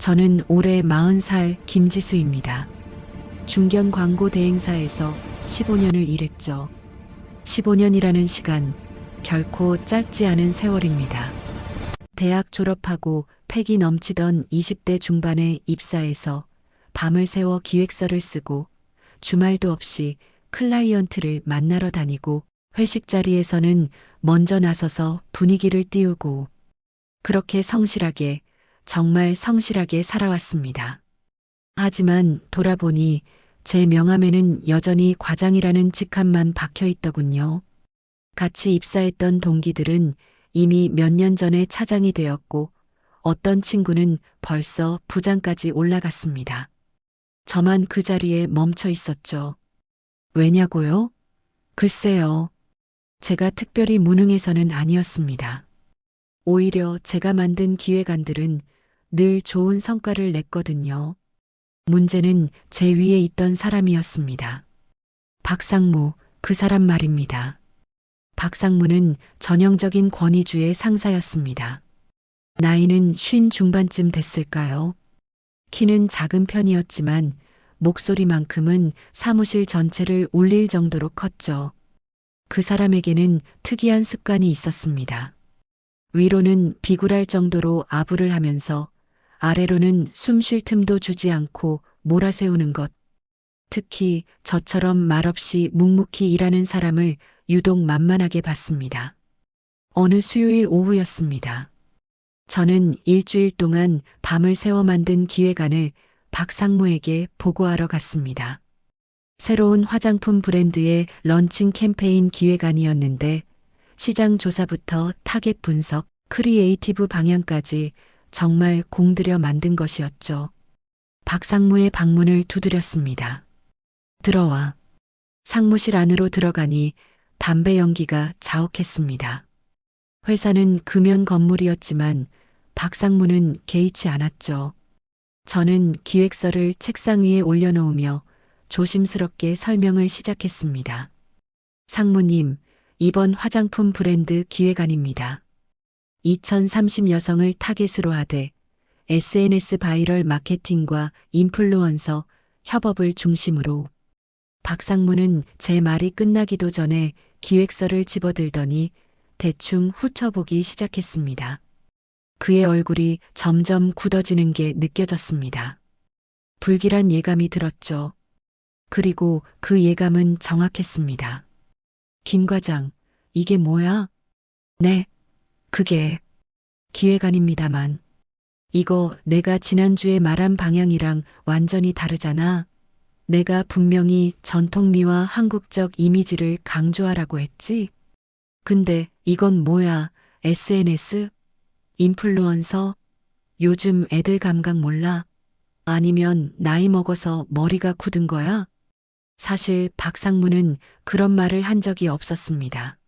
저는 올해 40살 김지수입니다. 중견 광고 대행사에서 15년을 일했죠. 15년이라는 시간, 결코 짧지 않은 세월입니다. 대학 졸업하고 패기 넘치던 20대 중반에 입사해서 밤을 새워 기획서를 쓰고 주말도 없이 클라이언트를 만나러 다니고 회식 자리에서는 먼저 나서서 분위기를 띄우고 그렇게 성실하게, 정말 성실하게 살아왔습니다. 하지만 돌아보니 제 명함에는 여전히 과장이라는 직함만 박혀 있더군요. 같이 입사했던 동기들은 이미 몇 년 전에 차장이 되었고 어떤 친구는 벌써 부장까지 올라갔습니다. 저만 그 자리에 멈춰 있었죠. 왜냐고요? 글쎄요. 제가 특별히 무능해서는 아니었습니다. 오히려 제가 만든 기획안들은 늘 좋은 성과를 냈거든요. 문제는 제 위에 있던 사람이었습니다. 박상무, 그 사람 말입니다. 박상무는 전형적인 권위주의 상사였습니다. 나이는 50 중반쯤 됐을까요? 키는 작은 편이었지만 목소리만큼은 사무실 전체를 울릴 정도로 컸죠. 그 사람에게는 특이한 습관이 있었습니다. 위로는 비굴할 정도로 아부를 하면서 아래로는 숨 쉴 틈도 주지 않고 몰아세우는 것. 특히 저처럼 말없이 묵묵히 일하는 사람을 유독 만만하게 봤습니다. 어느 수요일 오후였습니다. 저는 일주일 동안 밤을 새워 만든 기획안을 박상무에게 보고하러 갔습니다. 새로운 화장품 브랜드의 런칭 캠페인 기획안이었는데 시장 조사부터 타겟 분석, 크리에이티브 방향까지 정말 공들여 만든 것이었죠. 박상무의 방문을 두드렸습니다. 들어와. 상무실 안으로 들어가니 담배 연기가 자욱했습니다. 회사는 금연 건물이었지만 박상무는 개의치 않았죠. 저는 기획서를 책상 위에 올려놓으며 조심스럽게 설명을 시작했습니다. 상무님, 이번 화장품 브랜드 기획안입니다. 2030 여성을 타겟으로 하되 SNS 바이럴 마케팅과 인플루언서 협업을 중심으로. 박상무는 제 말이 끝나기도 전에 기획서를 집어들더니 대충 훑어보기 시작했습니다. 그의 얼굴이 점점 굳어지는 게 느껴졌습니다. 불길한 예감이 들었죠. 그리고 그 예감은 정확했습니다. 김 과장, 이게 뭐야? 네, 그게 기획안입니다만. 이거 내가 지난주에 말한 방향이랑 완전히 다르잖아. 내가 분명히 전통미와 한국적 이미지를 강조하라고 했지? 근데 이건 뭐야? SNS? 인플루언서? 요즘 애들 감각 몰라? 아니면 나이 먹어서 머리가 굳은 거야? 사실 박상무는 그런 말을 한 적이 없었습니다.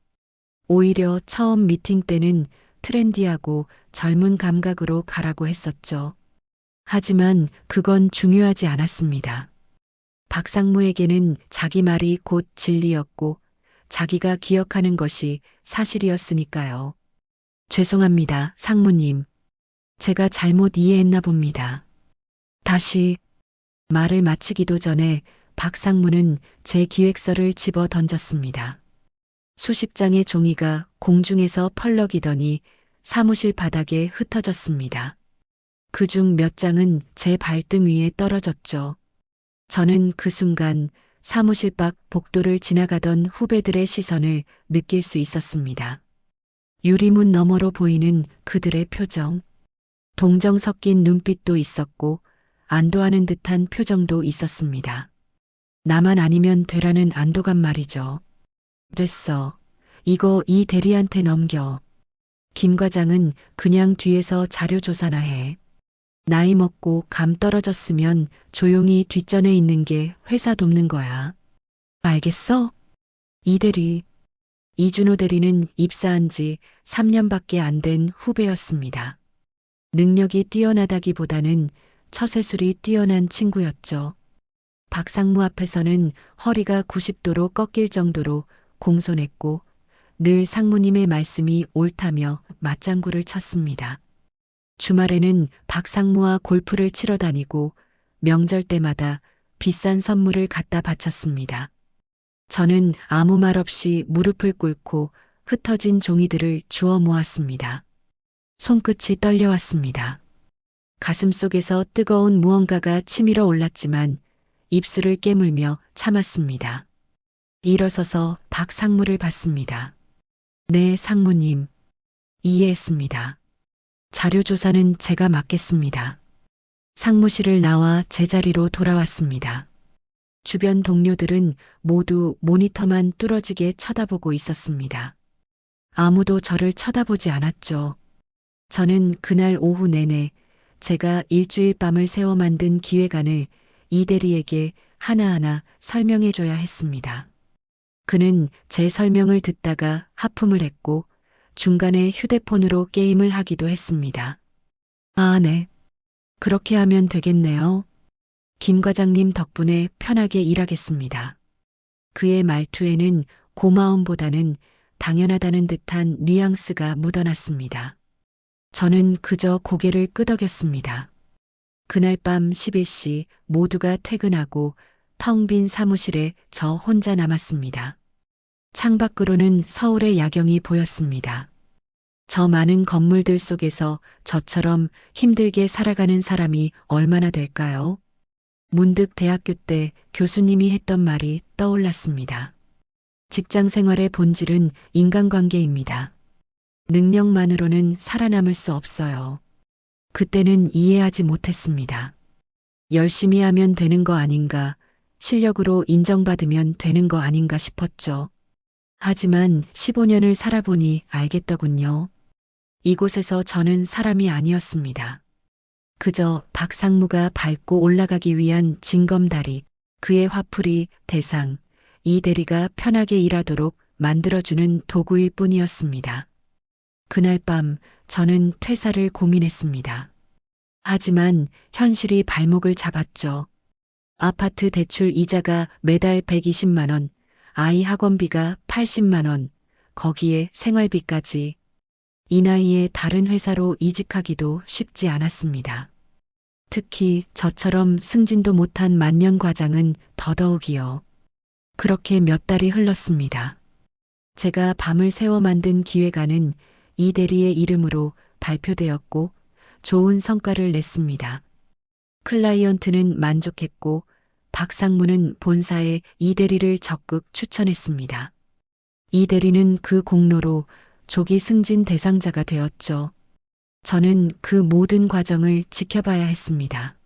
오히려 처음 미팅 때는 트렌디하고 젊은 감각으로 가라고 했었죠. 하지만 그건 중요하지 않았습니다. 박상무에게는 자기 말이 곧 진리였고 자기가 기억하는 것이 사실이었으니까요. 죄송합니다, 상무님. 제가 잘못 이해했나 봅니다. 다시. 말을 마치기도 전에 박상무는 제 기획서를 집어 던졌습니다. 수십 장의 종이가 공중에서 펄럭이더니 사무실 바닥에 흩어졌습니다. 그중 몇 장은 제 발등 위에 떨어졌죠. 저는 그 순간 사무실 밖 복도를 지나가던 후배들의 시선을 느낄 수 있었습니다. 유리문 너머로 보이는 그들의 표정. 동정 섞인 눈빛도 있었고 안도하는 듯한 표정도 있었습니다. 나만 아니면 되라는 안도감 말이죠. 됐어. 이거 이 대리한테 넘겨. 김 과장은 그냥 뒤에서 자료 조사나 해. 나이 먹고 감 떨어졌으면 조용히 뒷전에 있는 게 회사 돕는 거야. 알겠어? 이 대리. 이준호 대리는 입사한 지 3년밖에 안 된 후배였습니다. 능력이 뛰어나다기보다는 처세술이 뛰어난 친구였죠. 박상무 앞에서는 허리가 90도로 꺾일 정도로 공손했고 늘 상무님의 말씀이 옳다며 맞장구를 쳤습니다. 주말에는 박상무와 골프를 치러 다니고 명절 때마다 비싼 선물을 갖다 바쳤습니다. 저는 아무 말 없이 무릎을 꿇고 흩어진 종이들을 주워 모았습니다. 손끝이 떨려왔습니다. 가슴속에서 뜨거운 무언가가 치밀어 올랐지만 입술을 깨물며 참았습니다. 일어서서 박상무를 봤습니다. 네, 상무님. 이해했습니다. 자료조사는 제가 맡겠습니다. 상무실을 나와 제자리로 돌아왔습니다. 주변 동료들은 모두 모니터만 뚫어지게 쳐다보고 있었습니다. 아무도 저를 쳐다보지 않았죠. 저는 그날 오후 내내 제가 일주일 밤을 새워 만든 기획안을 이 대리에게 하나하나 설명해줘야 했습니다. 그는 제 설명을 듣다가 하품을 했고 중간에 휴대폰으로 게임을 하기도 했습니다. 아, 네. 그렇게 하면 되겠네요. 김 과장님 덕분에 편하게 일하겠습니다. 그의 말투에는 고마움보다는 당연하다는 듯한 뉘앙스가 묻어났습니다. 저는 그저 고개를 끄덕였습니다. 그날 밤 11시 모두가 퇴근하고 텅 빈 사무실에 저 혼자 남았습니다. 창밖으로는 서울의 야경이 보였습니다. 저 많은 건물들 속에서 저처럼 힘들게 살아가는 사람이 얼마나 될까요? 문득 대학교 때 교수님이 했던 말이 떠올랐습니다. 직장 생활의 본질은 인간관계입니다. 능력만으로는 살아남을 수 없어요. 그때는 이해하지 못했습니다. 열심히 하면 되는 거 아닌가, 실력으로 인정받으면 되는 거 아닌가 싶었죠. 하지만 15년을 살아보니 알겠더군요. 이곳에서 저는 사람이 아니었습니다. 그저 박상무가 밟고 올라가기 위한 징검다리, 그의 화풀이, 대상, 이 대리가 편하게 일하도록 만들어주는 도구일 뿐이었습니다. 그날 밤 저는 퇴사를 고민했습니다. 하지만 현실이 발목을 잡았죠. 아파트 대출 이자가 매달 120만 원, 아이 학원비가 80만 원, 거기에 생활비까지. 이 나이에 다른 회사로 이직하기도 쉽지 않았습니다. 특히 저처럼 승진도 못한 만년 과장은 더더욱이요. 그렇게 몇 달이 흘렀습니다. 제가 밤을 새워 만든 기획안은 이 대리의 이름으로 발표되었고 좋은 성과를 냈습니다. 클라이언트는 만족했고 박상무는 본사에 이 대리를 적극 추천했습니다. 이 대리는 그 공로로 조기 승진 대상자가 되었죠. 저는 그 모든 과정을 지켜봐야 했습니다.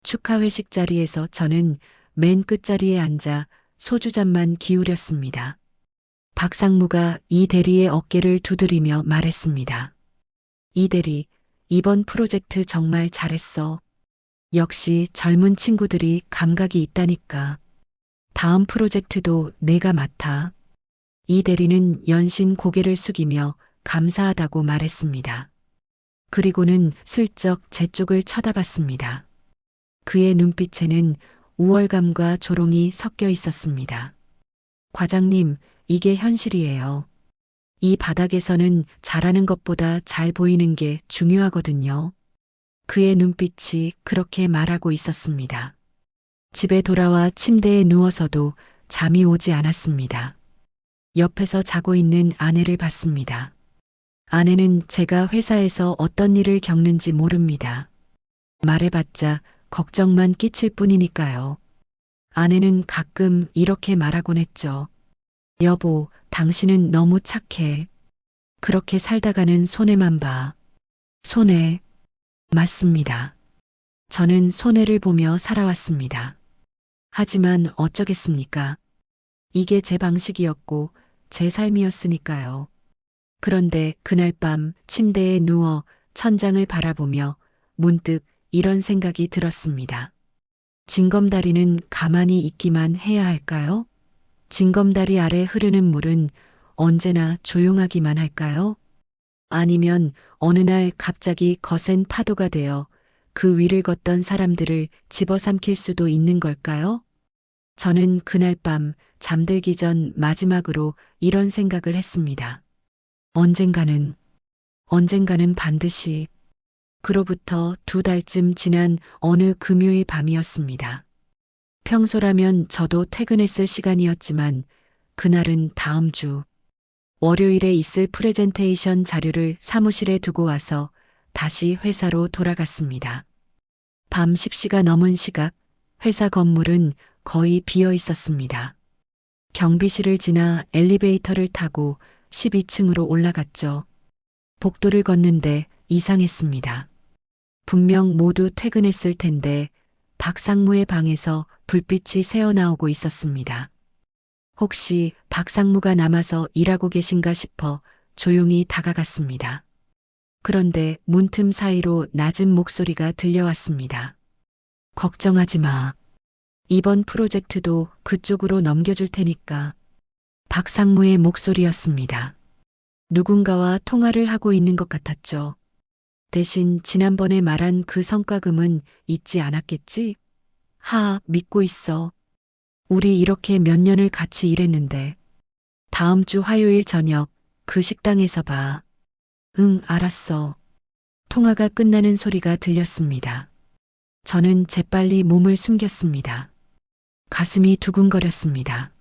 축하 회식 자리에서 저는 맨 끝자리에 앉아 소주잔만 기울였습니다. 박상무가 이 대리의 어깨를 두드리며 말했습니다. 이 대리, 이번 프로젝트 정말 잘했어. 역시 젊은 친구들이 감각이 있다니까. 다음 프로젝트도 내가 맡아. 이 대리는 연신 고개를 숙이며 감사하다고 말했습니다. 그리고는 슬쩍 제 쪽을 쳐다봤습니다. 그의 눈빛에는 우월감과 조롱이 섞여 있었습니다. 과장님, 이게 현실이에요. 이 바닥에서는 잘하는 것보다 잘 보이는 게 중요하거든요. 그의 눈빛이 그렇게 말하고 있었습니다. 집에 돌아와 침대에 누워서도 잠이 오지 않았습니다. 옆에서 자고 있는 아내를 봤습니다. 아내는 제가 회사에서 어떤 일을 겪는지 모릅니다. 말해봤자 걱정만 끼칠 뿐이니까요. 아내는 가끔 이렇게 말하곤 했죠. 여보, 당신은 너무 착해. 그렇게 살다가는 손해만 봐. 손해. 맞습니다. 저는 손해를 보며 살아왔습니다. 하지만 어쩌겠습니까? 이게 제 방식이었고 제 삶이었으니까요. 그런데 그날 밤 침대에 누워 천장을 바라보며 문득 이런 생각이 들었습니다. 징검다리는 가만히 있기만 해야 할까요? 징검다리 아래 흐르는 물은 언제나 조용하기만 할까요? 아니면 어느 날 갑자기 거센 파도가 되어 그 위를 걷던 사람들을 집어삼킬 수도 있는 걸까요? 저는 그날 밤 잠들기 전 마지막으로 이런 생각을 했습니다. 언젠가는 반드시 그로부터 2달쯤 지난 어느 금요일 밤이었습니다. 평소라면 저도 퇴근했을 시간이었지만 그날은 다음 주 월요일에 있을 프레젠테이션 자료를 사무실에 두고 와서 다시 회사로 돌아갔습니다. 밤 10시가 넘은 시각, 회사 건물은 거의 비어 있었습니다. 경비실을 지나 엘리베이터를 타고 12층으로 올라갔죠. 복도를 걷는데 이상했습니다. 분명 모두 퇴근했을 텐데 박상무의 방에서 불빛이 새어나오고 있었습니다. 혹시 박상무가 남아서 일하고 계신가 싶어 조용히 다가갔습니다. 그런데 문틈 사이로 낮은 목소리가 들려왔습니다. 걱정하지 마. 이번 프로젝트도 그쪽으로 넘겨줄 테니까. 박상무의 목소리였습니다. 누군가와 통화를 하고 있는 것 같았죠. 대신 지난번에 말한 그 성과금은 잊지 않았겠지? 믿고 있어. 우리 이렇게 몇 년을 같이 일했는데. 다음 주 화요일 저녁 그 식당에서 봐. 응, 알았어. 통화가 끝나는 소리가 들렸습니다. 저는 재빨리 몸을 숨겼습니다. 가슴이 두근거렸습니다.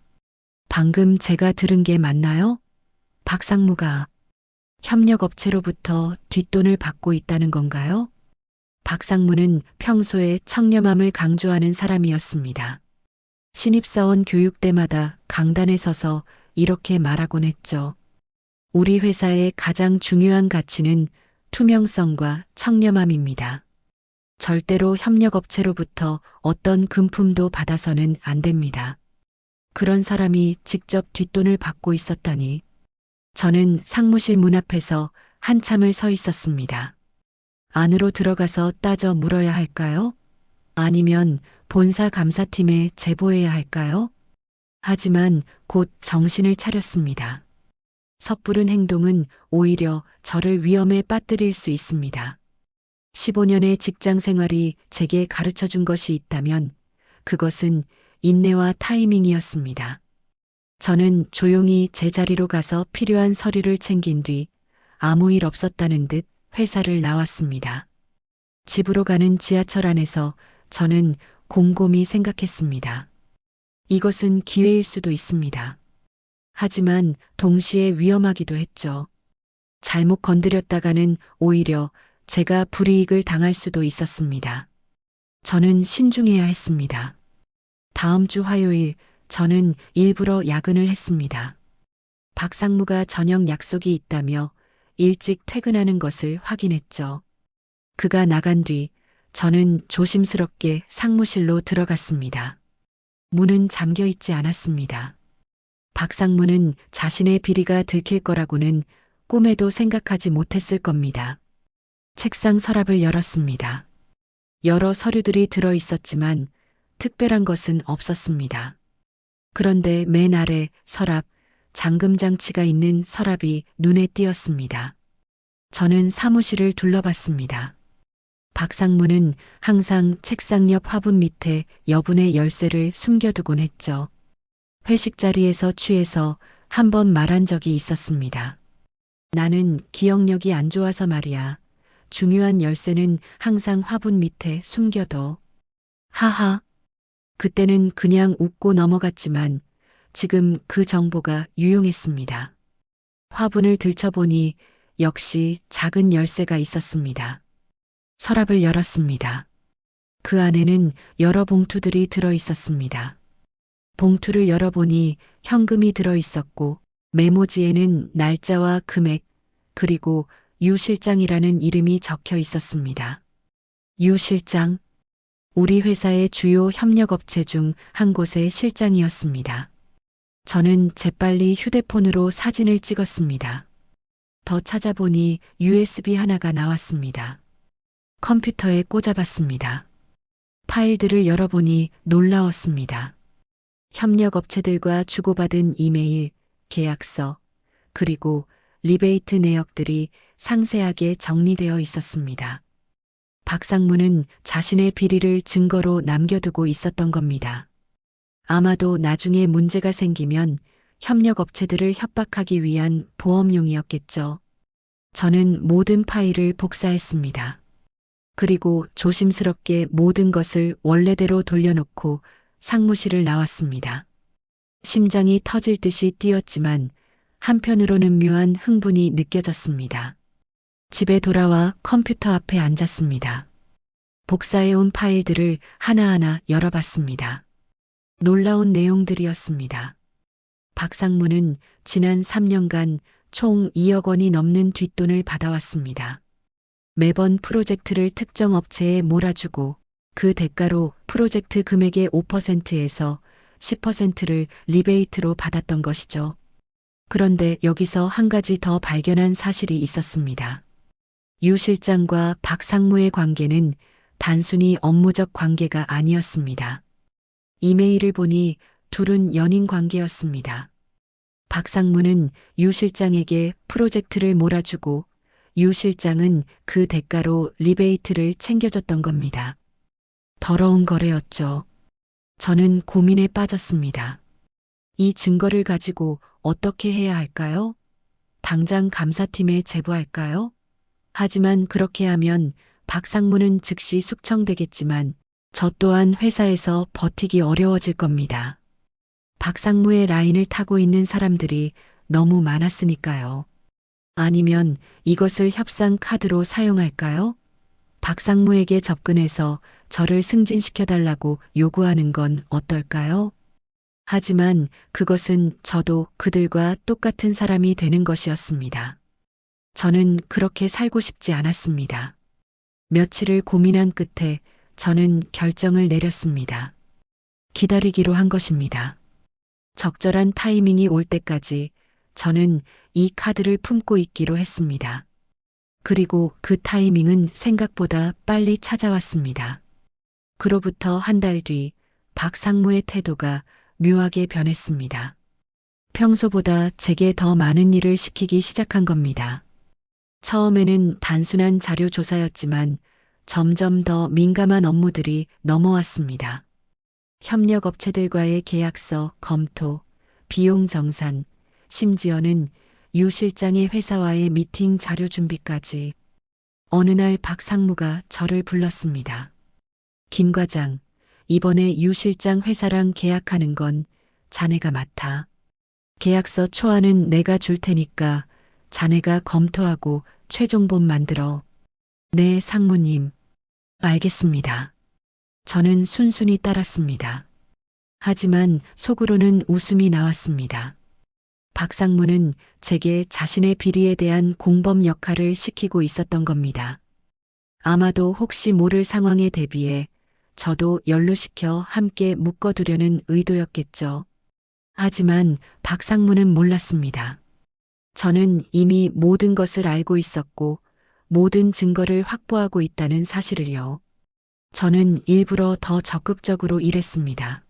방금 제가 들은 게 맞나요? 박상무가 협력업체로부터 뒷돈을 받고 있다는 건가요? 박상무는 평소에 청렴함을 강조하는 사람이었습니다. 신입사원 교육 때마다 강단에 서서 이렇게 말하곤 했죠. 우리 회사의 가장 중요한 가치는 투명성과 청렴함입니다. 절대로 협력업체로부터 어떤 금품도 받아서는 안 됩니다. 그런 사람이 직접 뒷돈을 받고 있었다니. 저는 상무실 문 앞에서 한참을 서 있었습니다. 안으로 들어가서 따져 물어야 할까요? 아니면 본사 감사팀에 제보해야 할까요? 하지만 곧 정신을 차렸습니다. 섣부른 행동은 오히려 저를 위험에 빠뜨릴 수 있습니다. 15년의 직장 생활이 제게 가르쳐 준 것이 있다면 그것은 인내와 타이밍이었습니다. 저는 조용히 제 자리로 가서 필요한 서류를 챙긴 뒤 아무 일 없었다는 듯 회사를 나왔습니다. 집으로 가는 지하철 안에서 저는 곰곰이 생각했습니다. 이것은 기회일 수도 있습니다. 하지만 동시에 위험하기도 했죠. 잘못 건드렸다가는 오히려 제가 불이익을 당할 수도 있었습니다. 저는 신중해야 했습니다. 다음 주 화요일 저는 일부러 야근을 했습니다. 박상무가 저녁 약속이 있다며 일찍 퇴근하는 것을 확인했죠. 그가 나간 뒤 저는 조심스럽게 상무실로 들어갔습니다. 문은 잠겨 있지 않았습니다. 박상무는 자신의 비리가 들킬 거라고는 꿈에도 생각하지 못했을 겁니다. 책상 서랍을 열었습니다. 여러 서류들이 들어 있었지만 특별한 것은 없었습니다. 그런데 맨 아래 서랍, 잠금 장치가 있는 서랍이 눈에 띄었습니다. 저는 사무실을 둘러봤습니다. 박상무는 항상 책상 옆 화분 밑에 여분의 열쇠를 숨겨두곤 했죠. 회식 자리에서 취해서 한 번 말한 적이 있었습니다. 나는 기억력이 안 좋아서 말이야. 중요한 열쇠는 항상 화분 밑에 숨겨둬. 하하. 그때는 그냥 웃고 넘어갔지만 지금 그 정보가 유용했습니다. 화분을 들춰보니 역시 작은 열쇠가 있었습니다. 서랍을 열었습니다. 그 안에는 여러 봉투들이 들어 있었습니다. 봉투를 열어보니 현금이 들어 있었고 메모지에는 날짜와 금액 그리고 유 실장이라는 이름이 적혀 있었습니다. 유 실장, 우리 회사의 주요 협력업체 중 한 곳의 실장이었습니다. 저는 재빨리 휴대폰으로 사진을 찍었습니다. 더 찾아보니 USB 하나가 나왔습니다. 컴퓨터에 꽂아봤습니다. 파일들을 열어보니 놀라웠습니다. 협력업체들과 주고받은 이메일, 계약서, 그리고 리베이트 내역들이 상세하게 정리되어 있었습니다. 박상무는 자신의 비리를 증거로 남겨두고 있었던 겁니다. 아마도 나중에 문제가 생기면 협력업체들을 협박하기 위한 보험용이었겠죠. 저는 모든 파일을 복사했습니다. 그리고 조심스럽게 모든 것을 원래대로 돌려놓고 상무실을 나왔습니다. 심장이 터질 듯이 뛰었지만 한편으로는 묘한 흥분이 느껴졌습니다. 집에 돌아와 컴퓨터 앞에 앉았습니다. 복사해온 파일들을 하나하나 열어봤습니다. 놀라운 내용들이었습니다. 박상무는 지난 3년간 총 2억 원이 넘는 뒷돈을 받아왔습니다. 매번 프로젝트를 특정 업체에 몰아주고 그 대가로 프로젝트 금액의 5%에서 10%를 리베이트로 받았던 것이죠. 그런데 여기서 한 가지 더 발견한 사실이 있었습니다. 유 실장과 박상무의 관계는 단순히 업무적 관계가 아니었습니다. 이메일을 보니 둘은 연인 관계였습니다. 박상무는 유 실장에게 프로젝트를 몰아주고 유 실장은 그 대가로 리베이트를 챙겨줬던 겁니다. 더러운 거래였죠. 저는 고민에 빠졌습니다. 이 증거를 가지고 어떻게 해야 할까요? 당장 감사팀에 제보할까요? 하지만 그렇게 하면 박상무는 즉시 숙청되겠지만 저 또한 회사에서 버티기 어려워질 겁니다. 박상무의 라인을 타고 있는 사람들이 너무 많았으니까요. 아니면 이것을 협상 카드로 사용할까요? 박상무에게 접근해서 저를 승진시켜달라고 요구하는 건 어떨까요? 하지만 그것은 저도 그들과 똑같은 사람이 되는 것이었습니다. 저는 그렇게 살고 싶지 않았습니다. 며칠을 고민한 끝에 저는 결정을 내렸습니다. 기다리기로 한 것입니다. 적절한 타이밍이 올 때까지 저는 이 카드를 품고 있기로 했습니다. 그리고 그 타이밍은 생각보다 빨리 찾아왔습니다. 그로부터 한 달 뒤 박상무의 태도가 묘하게 변했습니다. 평소보다 제게 더 많은 일을 시키기 시작한 겁니다. 처음에는 단순한 자료 조사였지만 점점 더 민감한 업무들이 넘어왔습니다. 협력업체들과의 계약서 검토, 비용 정산, 심지어는 유 실장의 회사와의 미팅 자료 준비까지. 어느 날 박상무가 저를 불렀습니다. 김 과장, 이번에 유 실장 회사랑 계약하는 건 자네가 맡아. 계약서 초안은 내가 줄 테니까 자네가 검토하고 최종본 만들어. 네, 상무님. 알겠습니다. 저는 순순히 따랐습니다. 하지만 속으로는 웃음이 나왔습니다. 박상무는 제게 자신의 비리에 대한 공범 역할을 시키고 있었던 겁니다. 아마도 혹시 모를 상황에 대비해 저도 연루시켜 함께 묶어두려는 의도였겠죠. 하지만 박상무는 몰랐습니다. 저는 이미 모든 것을 알고 있었고 모든 증거를 확보하고 있다는 사실을요. 저는 일부러 더 적극적으로 일했습니다.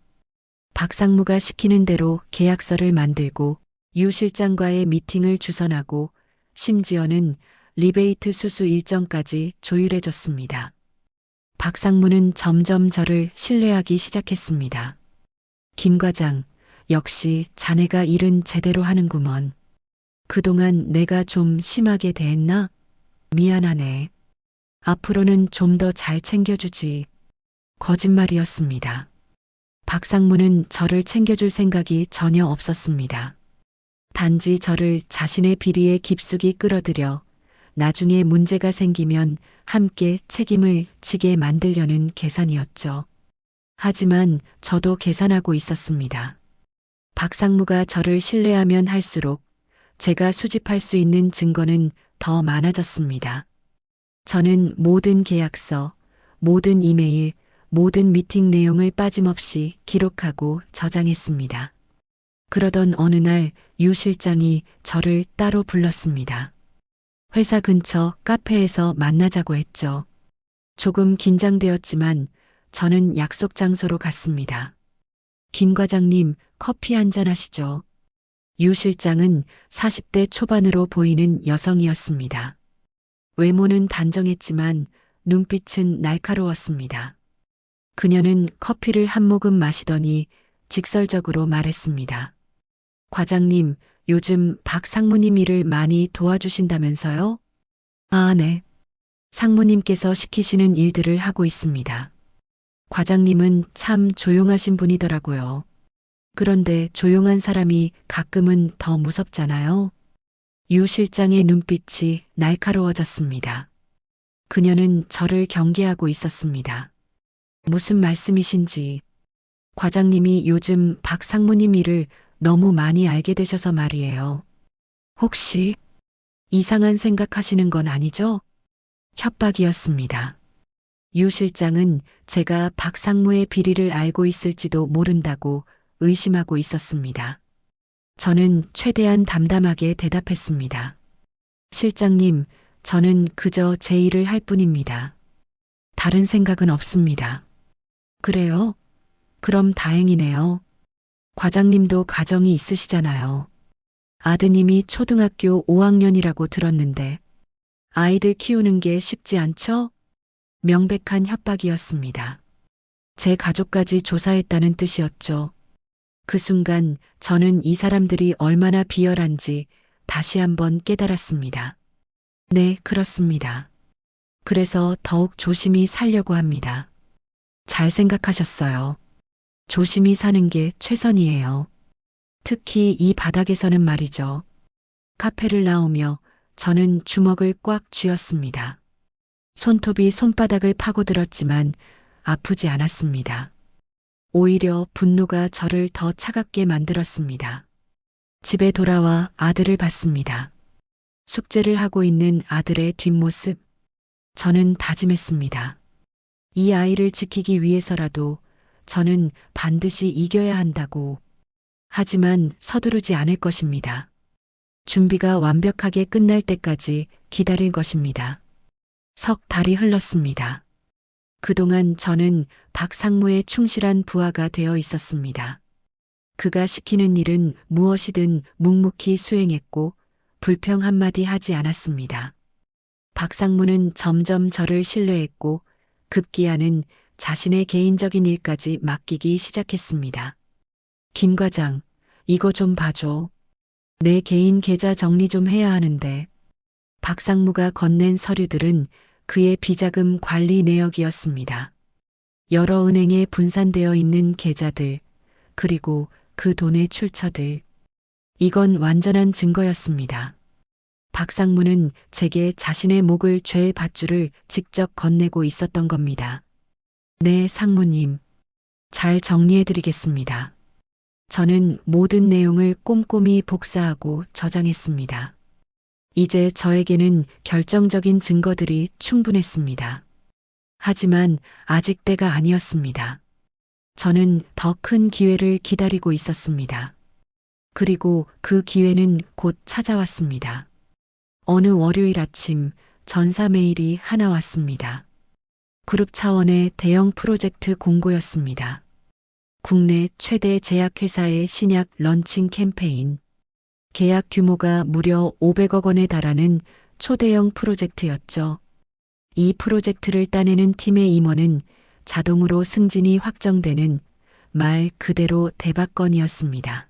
박상무가 시키는 대로 계약서를 만들고 유 실장과의 미팅을 주선하고 심지어는 리베이트 수수 일정까지 조율해줬습니다. 박상무는 점점 저를 신뢰하기 시작했습니다. 김 과장, 역시 자네가 일은 제대로 하는구먼. 그동안 내가 좀 심하게 대했나? 미안하네. 앞으로는 좀 더 잘 챙겨주지. 거짓말이었습니다. 박상무는 저를 챙겨줄 생각이 전혀 없었습니다. 단지 저를 자신의 비리에 깊숙이 끌어들여 나중에 문제가 생기면 함께 책임을 지게 만들려는 계산이었죠. 하지만 저도 계산하고 있었습니다. 박상무가 저를 신뢰하면 할수록 제가 수집할 수 있는 증거는 더 많아졌습니다. 저는 모든 계약서, 모든 이메일, 모든 미팅 내용을 빠짐없이 기록하고 저장했습니다. 그러던 어느 날 유 실장이 저를 따로 불렀습니다. 회사 근처 카페에서 만나자고 했죠. 조금 긴장되었지만 저는 약속 장소로 갔습니다. 김 과장님, 커피 한잔 하시죠. 유 실장은 40대 초반으로 보이는 여성이었습니다. 외모는 단정했지만 눈빛은 날카로웠습니다. 그녀는 커피를 한 모금 마시더니 직설적으로 말했습니다. 과장님, 요즘 박 상무님 일을 많이 도와주신다면서요? 아, 네. 상무님께서 시키시는 일들을 하고 있습니다. 과장님은 참 조용하신 분이더라고요. 그런데 조용한 사람이 가끔은 더 무섭잖아요. 유 실장의 눈빛이 날카로워졌습니다. 그녀는 저를 경계하고 있었습니다. 무슨 말씀이신지. 과장님이 요즘 박 상무님 일을 너무 많이 알게 되셔서 말이에요. 혹시 이상한 생각하시는 건 아니죠? 협박이었습니다. 유 실장은 제가 박 상무의 비리를 알고 있을지도 모른다고 의심하고 있었습니다. 저는 최대한 담담하게 대답했습니다. 실장님, 저는 그저 제 일을 할 뿐입니다. 다른 생각은 없습니다. 그래요? 그럼 다행이네요. 과장님도 가정이 있으시잖아요. 아드님이 초등학교 5학년이라고 들었는데 아이들 키우는 게 쉽지 않죠? 명백한 협박이었습니다. 제 가족까지 조사했다는 뜻이었죠. 그 순간 저는 이 사람들이 얼마나 비열한지 다시 한번 깨달았습니다. 네, 그렇습니다. 그래서 더욱 조심히 살려고 합니다. 잘 생각하셨어요. 조심히 사는 게 최선이에요. 특히 이 바닥에서는 말이죠. 카페를 나오며 저는 주먹을 꽉 쥐었습니다. 손톱이 손바닥을 파고들었지만 아프지 않았습니다. 오히려 분노가 저를 더 차갑게 만들었습니다. 집에 돌아와 아들을 봤습니다. 숙제를 하고 있는 아들의 뒷모습. 저는 다짐했습니다. 이 아이를 지키기 위해서라도 저는 반드시 이겨야 한다고. 하지만 서두르지 않을 것입니다. 준비가 완벽하게 끝날 때까지 기다릴 것입니다. 석 달이 흘렀습니다. 그동안 저는 박 상무의 충실한 부하가 되어 있었습니다. 그가 시키는 일은 무엇이든 묵묵히 수행했고 불평 한마디 하지 않았습니다. 박 상무는 점점 저를 신뢰했고 급기야는 자신의 개인적인 일까지 맡기기 시작했습니다. 김 과장, 이거 좀 봐줘. 내 개인 계좌 정리 좀 해야 하는데. 박 상무가 건넨 서류들은 그의 비자금 관리 내역이었습니다. 여러 은행에 분산되어 있는 계좌들, 그리고 그 돈의 출처들. 이건 완전한 증거였습니다. 박 상무는 제게 자신의 목을 죄의 밧줄을 직접 건네고 있었던 겁니다. 네, 상무님. 잘 정리해드리겠습니다. 저는 모든 내용을 꼼꼼히 복사하고 저장했습니다. 이제 저에게는 결정적인 증거들이 충분했습니다. 하지만 아직 때가 아니었습니다. 저는 더 큰 기회를 기다리고 있었습니다. 그리고 그 기회는 곧 찾아왔습니다. 어느 월요일 아침 전사 메일이 하나 왔습니다. 그룹 차원의 대형 프로젝트 공고였습니다. 국내 최대 제약회사의 신약 런칭 캠페인. 계약 규모가 무려 500억 원에 달하는 초대형 프로젝트였죠. 이 프로젝트를 따내는 팀의 임원은 자동으로 승진이 확정되는 말 그대로 대박건이었습니다.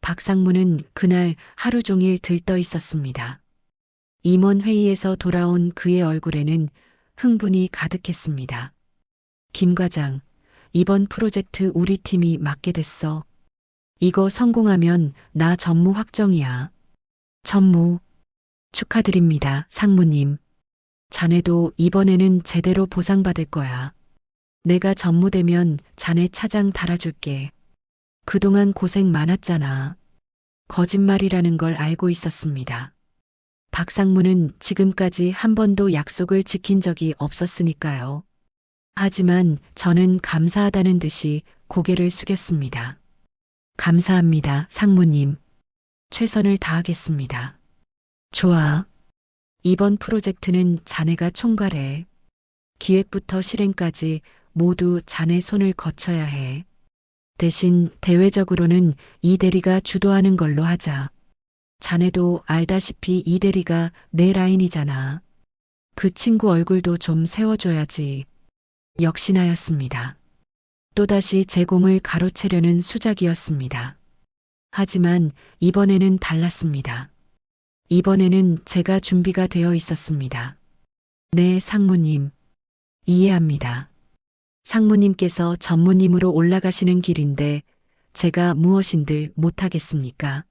박 상무는 그날 하루 종일 들떠 있었습니다. 임원 회의에서 돌아온 그의 얼굴에는 흥분이 가득했습니다. 김 과장, 이번 프로젝트 우리 팀이 맡게 됐어. 이거 성공하면 나 전무 확정이야. 전무. 축하드립니다, 상무님. 자네도 이번에는 제대로 보상받을 거야. 내가 전무되면 자네 차장 달아줄게. 그동안 고생 많았잖아. 거짓말이라는 걸 알고 있었습니다. 박 상무는 지금까지 한 번도 약속을 지킨 적이 없었으니까요. 하지만 저는 감사하다는 듯이 고개를 숙였습니다. 감사합니다, 상무님. 최선을 다하겠습니다. 좋아. 이번 프로젝트는 자네가 총괄해. 기획부터 실행까지 모두 자네 손을 거쳐야 해. 대신 대외적으로는 이 대리가 주도하는 걸로 하자. 자네도 알다시피 이 대리가 내 라인이잖아. 그 친구 얼굴도 좀 세워줘야지. 역시나였습니다. 또다시 제공을 가로채려는 수작이었습니다. 하지만 이번에는 달랐습니다. 이번에는 제가 준비가 되어 있었습니다. 네, 상무님. 이해합니다. 상무님께서 전무님으로 올라가시는 길인데 제가 무엇인들 못하겠습니까?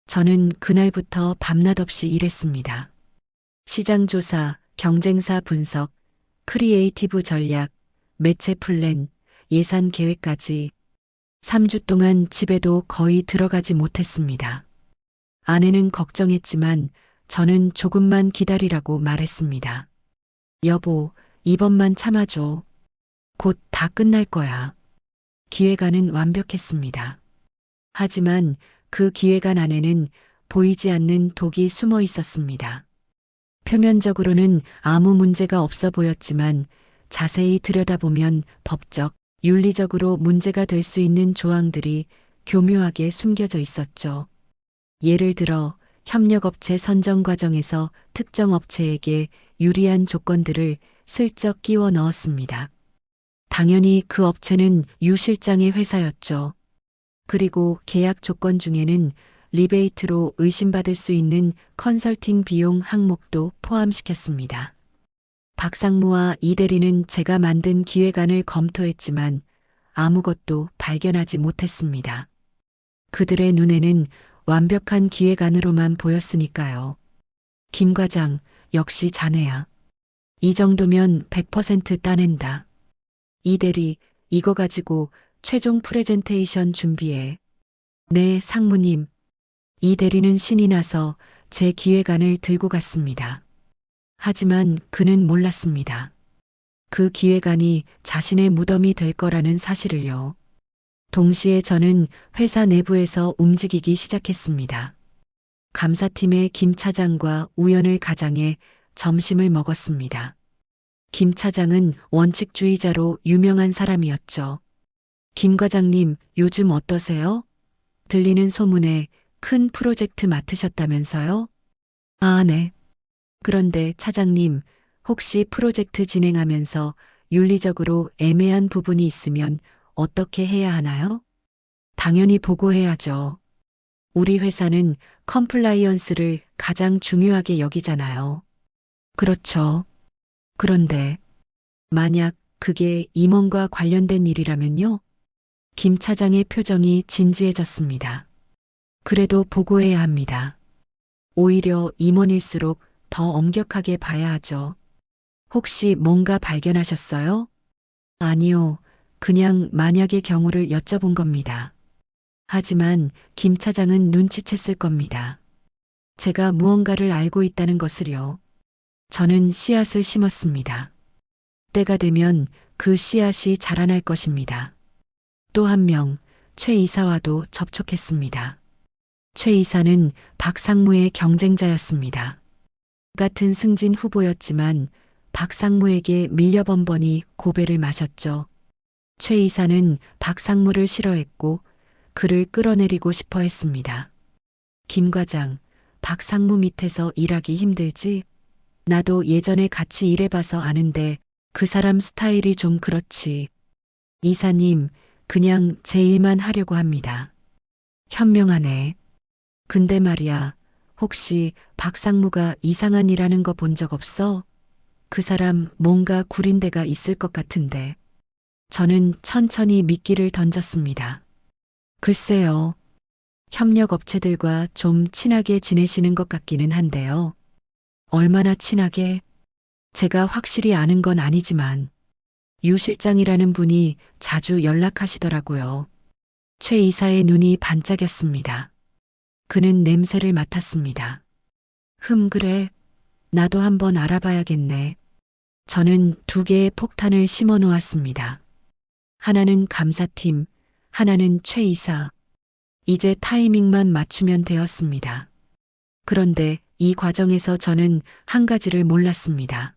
저는 그날부터 밤낮 없이 일했습니다. 시장 조사, 경쟁사 분석, 크리에이티브 전략, 매체 플랜, 예산 계획까지 3주 동안 집에도 거의 들어가지 못했습니다. 아내는 걱정했지만 저는 조금만 기다리라고 말했습니다. 여보, 이번만 참아줘. 곧 다 끝날 거야. 기획안은 완벽했습니다. 하지만 그 기획안 안에는 보이지 않는 독이 숨어 있었습니다. 표면적으로는 아무 문제가 없어 보였지만 자세히 들여다보면 법적, 윤리적으로 문제가 될 수 있는 조항들이 교묘하게 숨겨져 있었죠. 예를 들어 협력업체 선정 과정에서 특정 업체에게 유리한 조건들을 슬쩍 끼워 넣었습니다. 당연히 그 업체는 유 실장의 회사였죠. 그리고 계약 조건 중에는 리베이트로 의심받을 수 있는 컨설팅 비용 항목도 포함시켰습니다. 박상무와 이 대리는 제가 만든 기획안을 검토했지만 아무것도 발견하지 못했습니다. 그들의 눈에는 완벽한 기획안으로만 보였으니까요. 김 과장, 역시 자네야. 이 정도면 100% 따낸다. 이 대리, 이거 가지고 최종 프레젠테이션 준비해. 네, 상무님. 이 대리는 신이 나서 제 기획안을 들고 갔습니다. 하지만 그는 몰랐습니다. 그 기획안이 자신의 무덤이 될 거라는 사실을요. 동시에 저는 회사 내부에서 움직이기 시작했습니다. 감사팀의 김 차장과 우연을 가장해 점심을 먹었습니다. 김 차장은 원칙주의자로 유명한 사람이었죠. 김 과장님, 요즘 어떠세요? 들리는 소문에 큰 프로젝트 맡으셨다면서요? 아, 네. 그런데 차장님, 혹시 프로젝트 진행하면서 윤리적으로 애매한 부분이 있으면 어떻게 해야 하나요? 당연히 보고해야죠. 우리 회사는 컴플라이언스를 가장 중요하게 여기잖아요. 그렇죠. 그런데 만약 그게 임원과 관련된 일이라면요? 김 차장의 표정이 진지해졌습니다. 그래도 보고해야 합니다. 오히려 임원일수록 더 엄격하게 봐야 하죠. 혹시 뭔가 발견하셨어요? 아니요. 그냥 만약의 경우를 여쭤본 겁니다. 하지만 김 차장은 눈치챘을 겁니다. 제가 무언가를 알고 있다는 것을요. 저는 씨앗을 심었습니다. 때가 되면 그 씨앗이 자라날 것입니다. 또 한 명, 최 이사와도 접촉했습니다. 최 이사는 박상무의 경쟁자였습니다. 같은 승진 후보였지만 박상무에게 밀려번번이 고배를 마셨죠. 최 이사는 박상무를 싫어했고 그를 끌어내리고 싶어 했습니다. 김 과장, 박상무 밑에서 일하기 힘들지? 나도 예전에 같이 일해봐서 아는데 그 사람 스타일이 좀 그렇지. 이사님, 그냥 제 일만 하려고 합니다. 현명하네. 근데 말이야, 혹시 박상무가 이상한 일 하는 거 본 적 없어? 그 사람 뭔가 구린 데가 있을 것 같은데. 저는 천천히 미끼를 던졌습니다. 글쎄요. 협력 업체들과 좀 친하게 지내시는 것 같기는 한데요. 얼마나 친하게? 제가 확실히 아는 건 아니지만 유 실장이라는 분이 자주 연락하시더라고요. 최 이사의 눈이 반짝였습니다. 그는 냄새를 맡았습니다. 그래. 나도 한번 알아봐야겠네. 저는 2개의 폭탄을 심어 놓았습니다. 하나는 감사팀, 하나는 최 이사. 이제 타이밍만 맞추면 되었습니다. 그런데 이 과정에서 저는 한 가지를 몰랐습니다.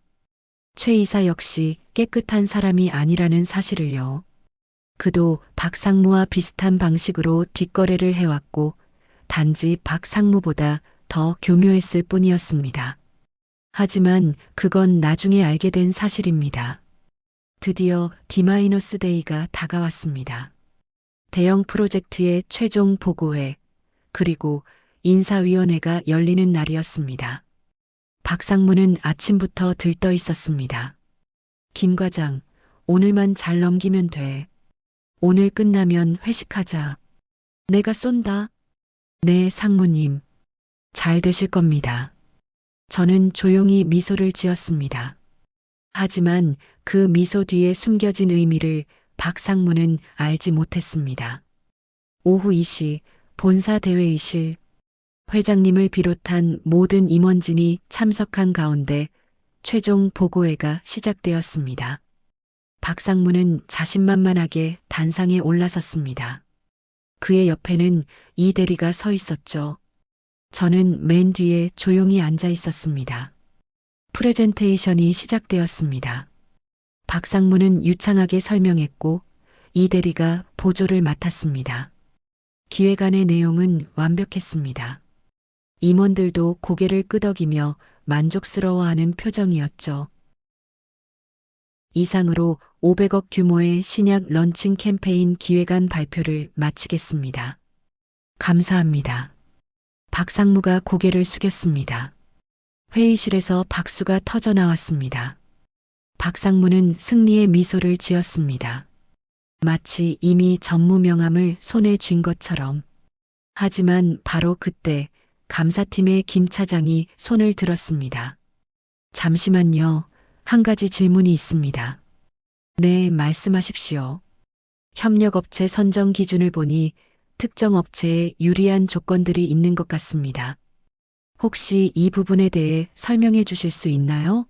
최 이사 역시 깨끗한 사람이 아니라는 사실을요. 그도 박상무와 비슷한 방식으로 뒷거래를 해왔고 단지 박상무보다 더 교묘했을 뿐이었습니다. 하지만 그건 나중에 알게 된 사실입니다. 드디어 D-데이가 다가왔습니다. 대형 프로젝트의 최종 보고회, 그리고 인사위원회가 열리는 날이었습니다. 박상무는 아침부터 들떠 있었습니다. 김 과장, 오늘만 잘 넘기면 돼. 오늘 끝나면 회식하자. 내가 쏜다. 네, 상무님. 잘 되실 겁니다. 저는 조용히 미소를 지었습니다. 하지만 그 미소 뒤에 숨겨진 의미를 박상무는 알지 못했습니다. 오후 2시 본사 대회의실, 회장님을 비롯한 모든 임원진이 참석한 가운데 최종 보고회가 시작되었습니다. 박상무는 자신만만하게 단상에 올라섰습니다. 그의 옆에는 이 대리가 서 있었죠. 저는 맨 뒤에 조용히 앉아 있었습니다. 프레젠테이션이 시작되었습니다. 박상무는 유창하게 설명했고 이 대리가 보조를 맡았습니다. 기획안의 내용은 완벽했습니다. 임원들도 고개를 끄덕이며 만족스러워하는 표정이었죠. 이상으로 500억 규모의 신약 런칭 캠페인 기획안 발표를 마치겠습니다. 감사합니다. 박상무가 고개를 숙였습니다. 회의실에서 박수가 터져 나왔습니다. 박상무는 승리의 미소를 지었습니다. 마치 이미 전무명함을 손에 쥔 것처럼. 하지만 바로 그때 감사팀의 김 차장이 손을 들었습니다. 잠시만요. 한 가지 질문이 있습니다. 네, 말씀하십시오. 협력업체 선정 기준을 보니 특정 업체에 유리한 조건들이 있는 것 같습니다. 혹시 이 부분에 대해 설명해 주실 수 있나요?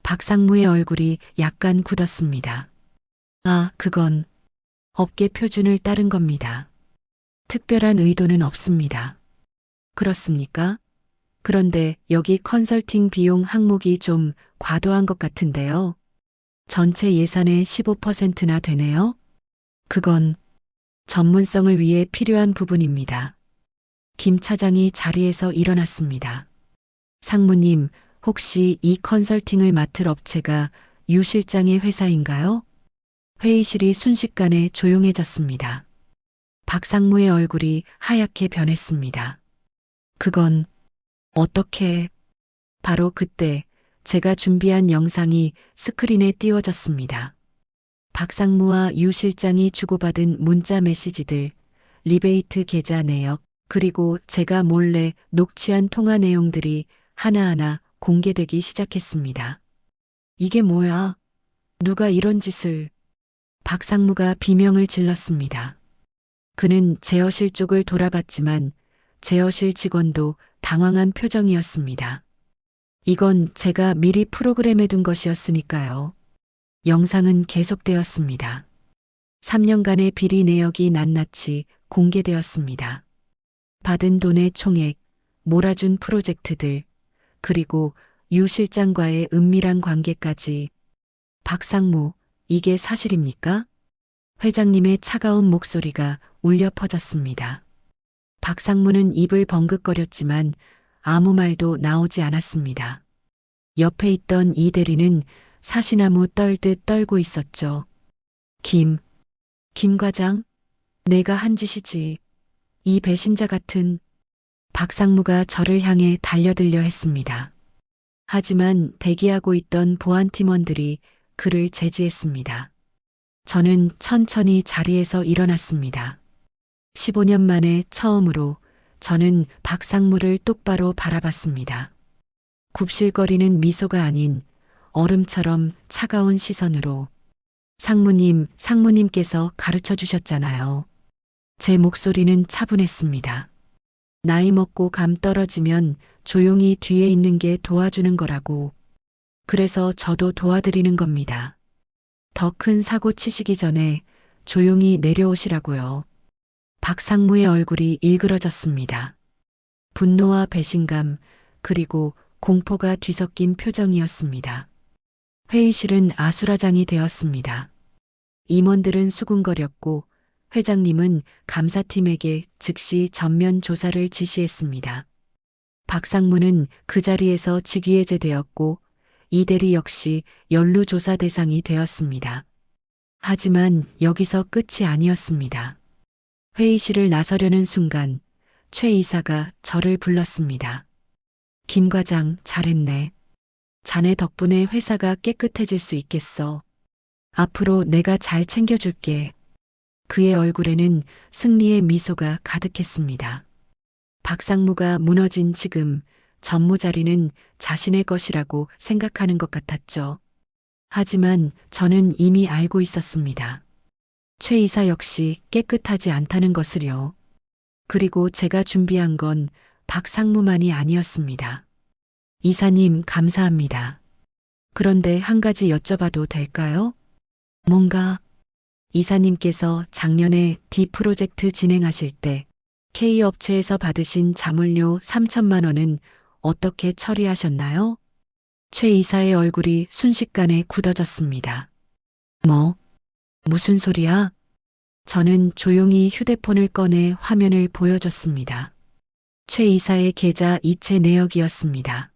박상무의 얼굴이 약간 굳었습니다. 그건 업계 표준을 따른 겁니다. 특별한 의도는 없습니다. 그렇습니까? 그런데 여기 컨설팅 비용 항목이 좀 과도한 것 같은데요. 전체 예산의 15%나 되네요. 그건 전문성을 위해 필요한 부분입니다. 김 차장이 자리에서 일어났습니다. 상무님, 혹시 이 컨설팅을 맡을 업체가 유 실장의 회사인가요? 회의실이 순식간에 조용해졌습니다. 박상무의 얼굴이 하얗게 변했습니다. 그건 어떻게? 바로 그때 제가 준비한 영상이 스크린에 띄워졌습니다. 박상무와 유 실장이 주고받은 문자 메시지들, 리베이트 계좌 내역, 그리고 제가 몰래 녹취한 통화 내용들이 하나하나 공개되기 시작했습니다. 이게 뭐야? 누가 이런 짓을? 박상무가 비명을 질렀습니다. 그는 제어실 쪽을 돌아봤지만 제어실 직원도 당황한 표정이었습니다. 이건 제가 미리 프로그램해 둔 것이었으니까요. 영상은 계속되었습니다. 3년간의 비리 내역이 낱낱이 공개되었습니다. 받은 돈의 총액, 몰아준 프로젝트들, 그리고 유 실장과의 은밀한 관계까지. 박상무, 이게 사실입니까? 회장님의 차가운 목소리가 울려 퍼졌습니다. 박상무는 입을 번긋거렸지만 아무 말도 나오지 않았습니다. 옆에 있던 이 대리는 사시나무 떨듯 떨고 있었죠. 김 과장, 내가 한 짓이지. 이 배신자 같은. 박상무가 저를 향해 달려들려 했습니다. 하지만 대기하고 있던 보안 팀원들이 그를 제지했습니다. 저는 천천히 자리에서 일어났습니다. 15년 만에 처음으로 저는 박상무를 똑바로 바라봤습니다. 굽실거리는 미소가 아닌 얼음처럼 차가운 시선으로. 상무님께서 가르쳐 주셨잖아요. 제 목소리는 차분했습니다. 나이 먹고 감 떨어지면 조용히 뒤에 있는 게 도와주는 거라고. 그래서 저도 도와드리는 겁니다. 더 큰 사고 치시기 전에 조용히 내려오시라고요. 박상무의 얼굴이 일그러졌습니다. 분노와 배신감, 그리고 공포가 뒤섞인 표정이었습니다. 회의실은 아수라장이 되었습니다. 임원들은 수군거렸고 회장님은 감사팀에게 즉시 전면 조사를 지시했습니다. 박상무는 그 자리에서 직위해제되었고 이 대리 역시 연루조사 대상이 되었습니다. 하지만 여기서 끝이 아니었습니다. 회의실을 나서려는 순간 최 이사가 저를 불렀습니다. 김 과장, 잘했네. 자네 덕분에 회사가 깨끗해질 수 있겠어. 앞으로 내가 잘 챙겨줄게. 그의 얼굴에는 승리의 미소가 가득했습니다. 박상무가 무너진 지금 전무 자리는 자신의 것이라고 생각하는 것 같았죠. 하지만 저는 이미 알고 있었습니다. 최 이사 역시 깨끗하지 않다는 것을요. 그리고 제가 준비한 건 박상무만이 아니었습니다. 이사님, 감사합니다. 그런데 한 가지 여쭤봐도 될까요? 뭔가 이사님께서 작년에 D 프로젝트 진행하실 때 K 업체에서 받으신 자물료 3천만 원은 어떻게 처리하셨나요? 최 이사의 얼굴이 순식간에 굳어졌습니다. 뭐? 무슨 소리야? 저는 조용히 휴대폰을 꺼내 화면을 보여줬습니다. 최 이사의 계좌 이체 내역이었습니다.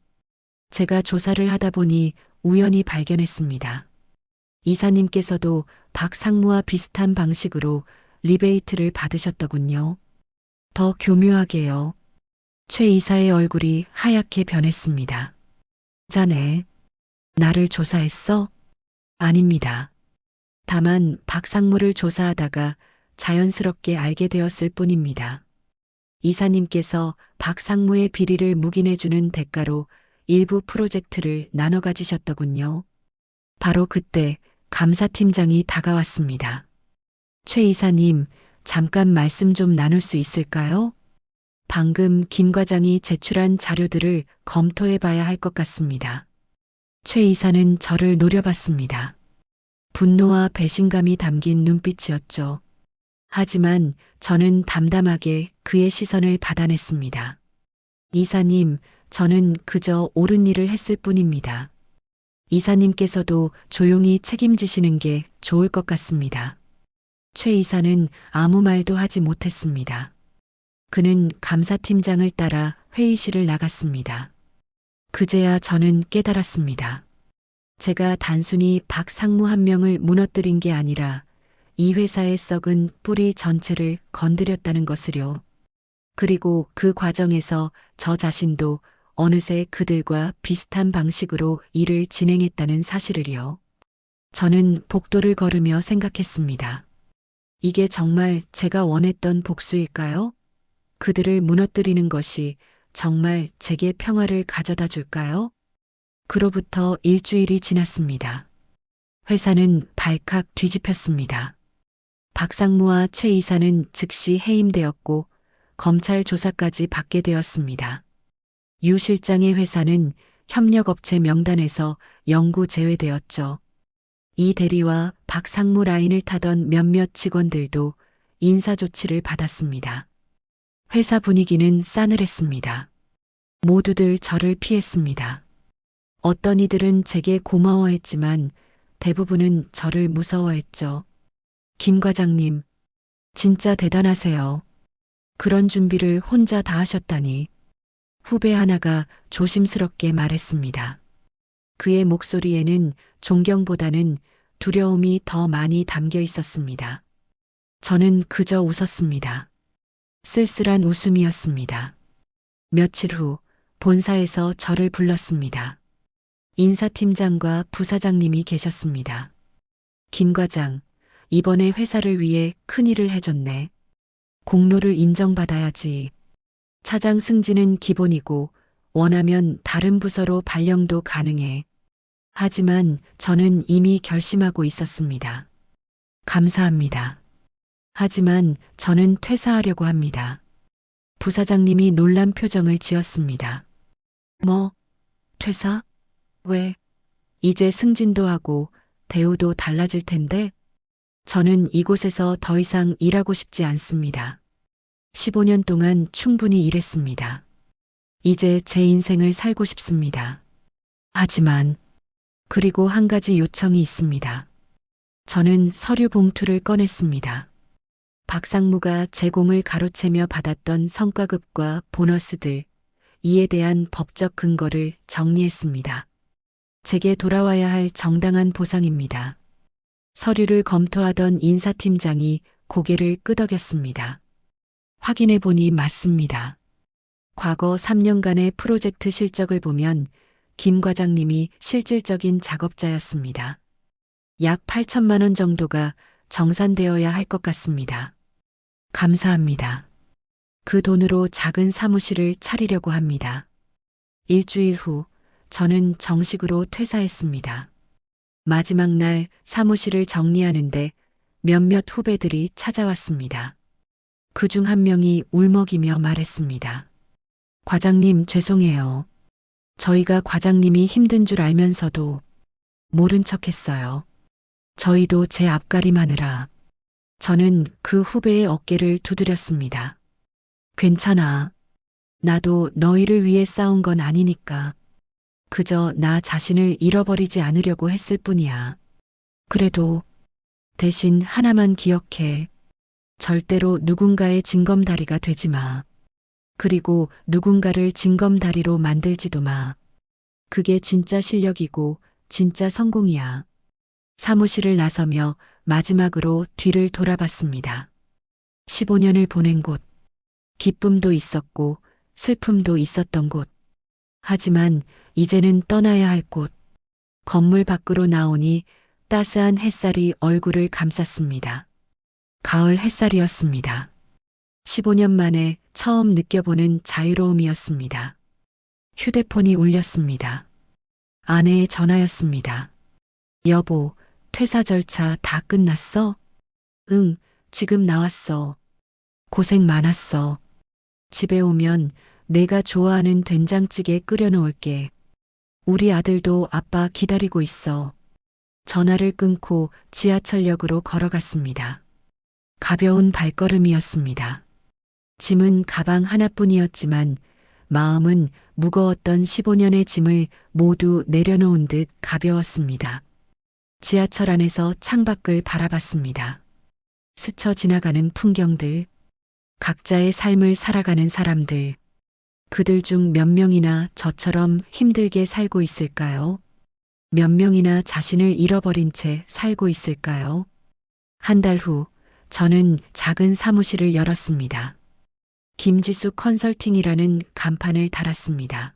제가 조사를 하다 보니 우연히 발견했습니다. 이사님께서도 박상무와 비슷한 방식으로 리베이트를 받으셨더군요. 더 교묘하게요. 최 이사의 얼굴이 하얗게 변했습니다. 자네, 나를 조사했어? 아닙니다. 다만 박상무를 조사하다가 자연스럽게 알게 되었을 뿐입니다. 이사님께서 박상무의 비리를 묵인해주는 대가로 일부 프로젝트를 나눠 가지셨더군요. 바로 그때 감사팀장이 다가왔습니다. 최 이사님, 잠깐 말씀 좀 나눌 수 있을까요? 방금 김 과장이 제출한 자료들을 검토해 봐야 할 것 같습니다. 최 이사는 저를 노려봤습니다. 분노와 배신감이 담긴 눈빛이었죠. 하지만 저는 담담하게 그의 시선을 받아냈습니다. 이사님, 저는 그저 옳은 일을 했을 뿐입니다. 이사님께서도 조용히 책임지시는 게 좋을 것 같습니다. 최 이사는 아무 말도 하지 못했습니다. 그는 감사팀장을 따라 회의실을 나갔습니다. 그제야 저는 깨달았습니다. 제가 단순히 박상무 한 명을 무너뜨린 게 아니라 이 회사의 썩은 뿌리 전체를 건드렸다는 것을요. 그리고 그 과정에서 저 자신도 어느새 그들과 비슷한 방식으로 일을 진행했다는 사실을요. 저는 복도를 걸으며 생각했습니다. 이게 정말 제가 원했던 복수일까요? 그들을 무너뜨리는 것이 정말 제게 평화를 가져다 줄까요? 그로부터 일주일이 지났습니다. 회사는 발칵 뒤집혔습니다. 박상무와 최 이사는 즉시 해임되었고 검찰 조사까지 받게 되었습니다. 유 실장의 회사는 협력업체 명단에서 영구 제외되었죠. 이 대리와 박상무 라인을 타던 몇몇 직원들도 인사조치를 받았습니다. 회사 분위기는 싸늘했습니다. 모두들 저를 피했습니다. 어떤 이들은 제게 고마워했지만 대부분은 저를 무서워했죠. 김 과장님, 진짜 대단하세요. 그런 준비를 혼자 다 하셨다니. 후배 하나가 조심스럽게 말했습니다. 그의 목소리에는 존경보다는 두려움이 더 많이 담겨 있었습니다. 저는 그저 웃었습니다. 쓸쓸한 웃음이었습니다. 며칠 후 본사에서 저를 불렀습니다. 인사팀장과 부사장님이 계셨습니다. 김 과장, 이번에 회사를 위해 큰일을 해줬네. 공로를 인정받아야지. 차장 승진은 기본이고 원하면 다른 부서로 발령도 가능해. 하지만 저는 이미 결심하고 있었습니다. 감사합니다. 하지만 저는 퇴사하려고 합니다. 부사장님이 놀란 표정을 지었습니다. 뭐, 퇴사? 왜? 이제 승진도 하고 대우도 달라질 텐데? 저는 이곳에서 더 이상 일하고 싶지 않습니다. 15년 동안 충분히 일했습니다. 이제 제 인생을 살고 싶습니다. 하지만, 그리고 한 가지 요청이 있습니다. 저는 서류 봉투를 꺼냈습니다. 박상무가 제공을 가로채며 받았던 성과급과 보너스들, 이에 대한 법적 근거를 정리했습니다. 제게 돌아와야 할 정당한 보상입니다. 서류를 검토하던 인사팀장이 고개를 끄덕였습니다. 확인해 보니 맞습니다. 과거 3년간의 프로젝트 실적을 보면 김 과장님이 실질적인 작업자였습니다. 약 8천만 원 정도가 정산되어야 할 것 같습니다. 감사합니다. 그 돈으로 작은 사무실을 차리려고 합니다. 일주일 후 저는 정식으로 퇴사했습니다. 마지막 날 사무실을 정리하는데 몇몇 후배들이 찾아왔습니다. 그중 한 명이 울먹이며 말했습니다. 과장님 죄송해요. 저희가 과장님이 힘든 줄 알면서도 모른 척 했어요. 저희도 제 앞가림하느라. 저는 그 후배의 어깨를 두드렸습니다. 괜찮아. 나도 너희를 위해 싸운 건 아니니까. 그저 나 자신을 잃어버리지 않으려고 했을 뿐이야. 그래도 대신 하나만 기억해. 절대로 누군가의 징검다리가 되지 마. 그리고 누군가를 징검다리로 만들지도 마. 그게 진짜 실력이고 진짜 성공이야. 사무실을 나서며 마지막으로 뒤를 돌아봤습니다. 15년을 보낸 곳. 기쁨도 있었고 슬픔도 있었던 곳. 하지만 이제는 떠나야 할 곳. 건물 밖으로 나오니 따스한 햇살이 얼굴을 감쌌습니다. 가을 햇살이었습니다. 15년 만에 처음 느껴보는 자유로움이었습니다. 휴대폰이 울렸습니다. 아내의 전화였습니다. 여보, 퇴사 절차 다 끝났어? 응, 지금 나왔어. 고생 많았어. 집에 오면 내가 좋아하는 된장찌개 끓여놓을게. 우리 아들도 아빠 기다리고 있어. 전화를 끊고 지하철역으로 걸어갔습니다. 가벼운 발걸음이었습니다. 짐은 가방 하나뿐이었지만 마음은 무거웠던 15년의 짐을 모두 내려놓은 듯 가벼웠습니다. 지하철 안에서 창밖을 바라봤습니다. 스쳐 지나가는 풍경들, 각자의 삶을 살아가는 사람들, 그들 중 몇 명이나 저처럼 힘들게 살고 있을까요? 몇 명이나 자신을 잃어버린 채 살고 있을까요? 한 달 후, 저는 작은 사무실을 열었습니다. 김지수 컨설팅이라는 간판을 달았습니다.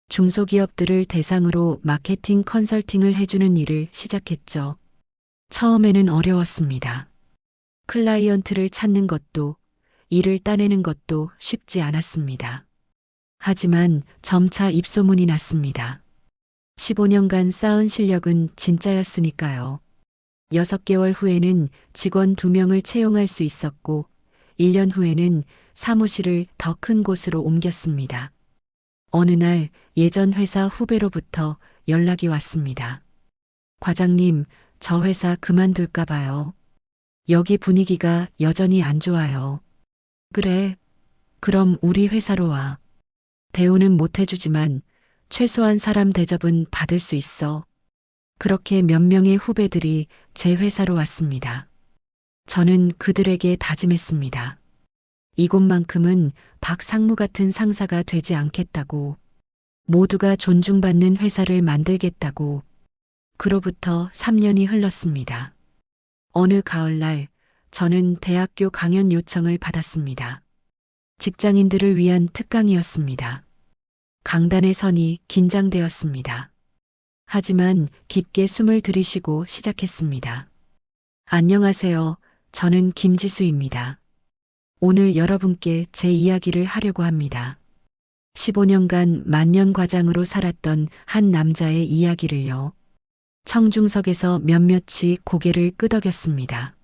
중소기업들을 대상으로 마케팅 컨설팅을 해주는 일을 시작했죠. 처음에는 어려웠습니다. 클라이언트를 찾는 것도 일을 따내는 것도 쉽지 않았습니다. 하지만 점차 입소문이 났습니다. 15년간 쌓은 실력은 진짜였으니까요. 6개월 후에는 직원 2명을 채용할 수 있었고 1년 후에는 사무실을 더 큰 곳으로 옮겼습니다. 어느 날 예전 회사 후배로부터 연락이 왔습니다. 과장님, 저 회사 그만둘까 봐요. 여기 분위기가 여전히 안 좋아요. 그래, 그럼 우리 회사로 와. 대우는 못 해주지만 최소한 사람 대접은 받을 수 있어. 그렇게 몇 명의 후배들이 제 회사로 왔습니다. 저는 그들에게 다짐했습니다. 이곳만큼은 박 상무 같은 상사가 되지 않겠다고, 모두가 존중받는 회사를 만들겠다고. 그로부터 3년이 흘렀습니다. 어느 가을날 저는 대학교 강연 요청을 받았습니다. 직장인들을 위한 특강이었습니다. 강단의 선이 긴장되었습니다. 하지만 깊게 숨을 들이쉬고 시작했습니다. 안녕하세요. 저는 김지수입니다. 오늘 여러분께 제 이야기를 하려고 합니다. 15년간 만년과장으로 살았던 한 남자의 이야기를요. 청중석에서 몇몇이 고개를 끄덕였습니다.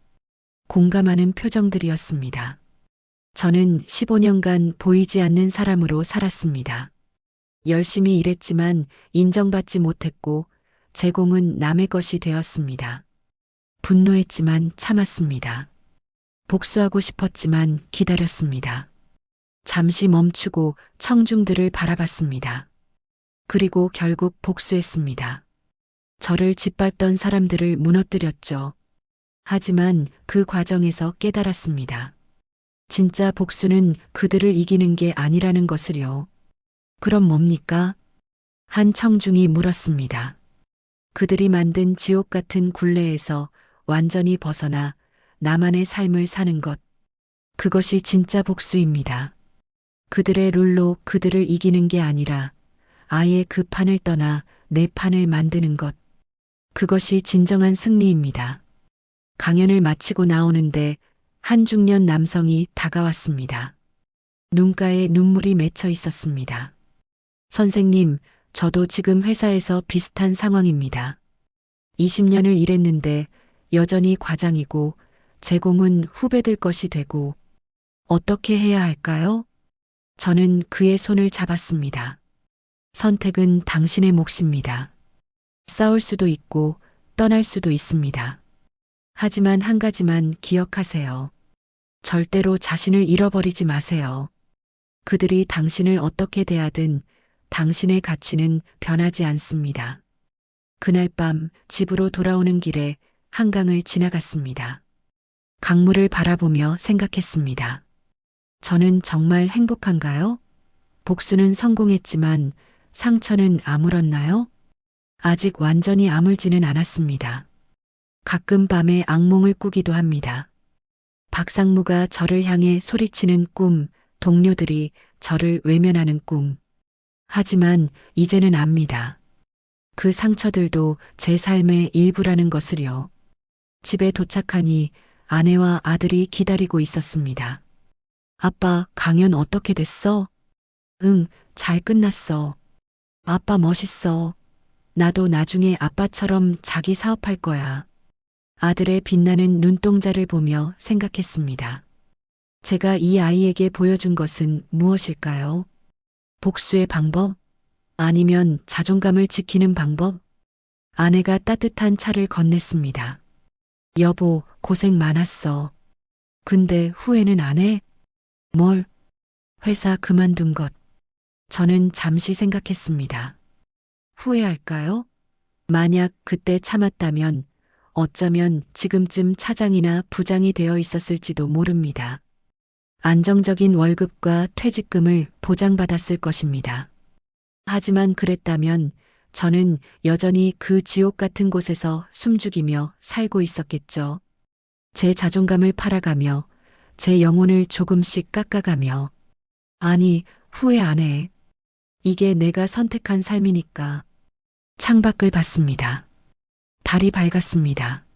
공감하는 표정들이었습니다. 저는 15년간 보이지 않는 사람으로 살았습니다. 열심히 일했지만 인정받지 못했고 제공은 남의 것이 되었습니다. 분노했지만 참았습니다. 복수하고 싶었지만 기다렸습니다. 잠시 멈추고 청중들을 바라봤습니다. 그리고 결국 복수했습니다. 저를 짓밟던 사람들을 무너뜨렸죠. 하지만 그 과정에서 깨달았습니다. 진짜 복수는 그들을 이기는 게 아니라는 것을요. 그럼 뭡니까? 한 청중이 물었습니다. 그들이 만든 지옥 같은 굴레에서 완전히 벗어나 나만의 삶을 사는 것. 그것이 진짜 복수입니다. 그들의 룰로 그들을 이기는 게 아니라 아예 그 판을 떠나 내 판을 만드는 것. 그것이 진정한 승리입니다. 강연을 마치고 나오는데 한 중년 남성이 다가왔습니다. 눈가에 눈물이 맺혀 있었습니다. 선생님, 저도 지금 회사에서 비슷한 상황입니다. 20년을 일했는데 여전히 과장이고 제공은 후배들 것이 되고 어떻게 해야 할까요? 저는 그의 손을 잡았습니다. 선택은 당신의 몫입니다. 싸울 수도 있고 떠날 수도 있습니다. 하지만 한 가지만 기억하세요. 절대로 자신을 잃어버리지 마세요. 그들이 당신을 어떻게 대하든 당신의 가치는 변하지 않습니다. 그날 밤 집으로 돌아오는 길에 한강을 지나갔습니다. 강물을 바라보며 생각했습니다. 저는 정말 행복한가요? 복수는 성공했지만 상처는 아물었나요? 아직 완전히 아물지는 않았습니다. 가끔 밤에 악몽을 꾸기도 합니다. 박상무가 저를 향해 소리치는 꿈, 동료들이 저를 외면하는 꿈. 하지만 이제는 압니다. 그 상처들도 제 삶의 일부라는 것을요. 집에 도착하니 아내와 아들이 기다리고 있었습니다. 아빠, 강연 어떻게 됐어? 응, 잘 끝났어. 아빠 멋있어. 나도 나중에 아빠처럼 자기 사업할 거야. 아들의 빛나는 눈동자를 보며 생각했습니다. 제가 이 아이에게 보여준 것은 무엇일까요? 복수의 방법? 아니면 자존감을 지키는 방법? 아내가 따뜻한 차를 건넸습니다. 여보, 고생 많았어. 근데 후회는 안 해? 뭘? 회사 그만둔 것. 저는 잠시 생각했습니다. 후회할까요? 만약 그때 참았다면 어쩌면 지금쯤 차장이나 부장이 되어 있었을지도 모릅니다. 안정적인 월급과 퇴직금을 보장받았을 것입니다. 하지만 그랬다면 저는 여전히 그 지옥 같은 곳에서 숨죽이며 살고 있었겠죠. 제 자존감을 팔아가며 제 영혼을 조금씩 깎아가며 아니, 후회 안 해. 이게 내가 선택한 삶이니까. 창밖을 봤습니다. 달이 밝았습니다.